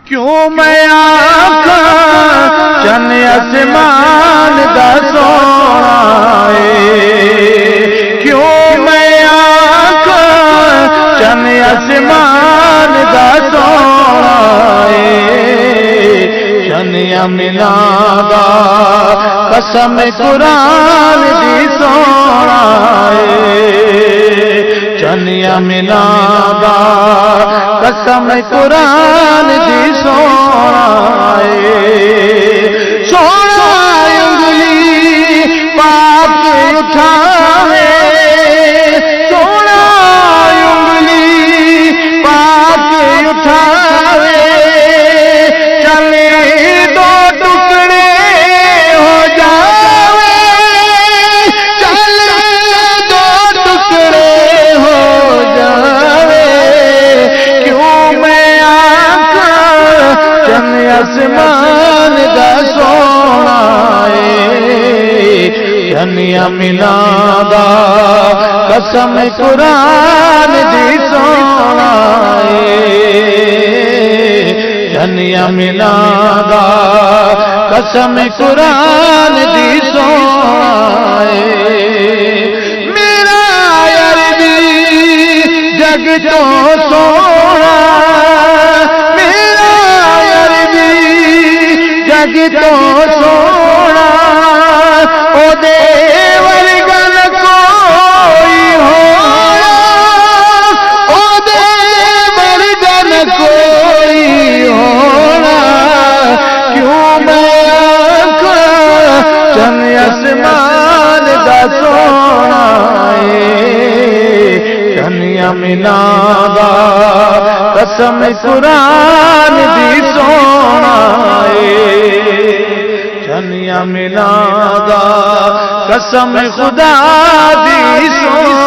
क्यों मैं आखा चन आसमान दा सोना क्यों मैं आखा चन आसमान दा सोना चनिया मिलादा कसम कुरान दी सोना चनिया मिलादा कसम कुरान दी सोना सोना उंगली पाप उठावे सोना उंगली पाप उठावे चले दो टुकड़े हो जावे चले दो टुकड़े हो जावे क्यों मैं आखा चन आसमान दा सोना चनिया मिलादा कसम कुरान दी सोना चनिया मिलादा कसम कुरान दी सोना मेरा अरबी जग तो सोना मेरा अरबी जग तो सोना ओ देवर गल कोई होना ओ देवर गल कोई होना क्यों मैं आखा चन आसमान दा सोना चनिया मिलादा कसम कुरान दी सोना चनिया मिलादा कसम खुदा दी सोना।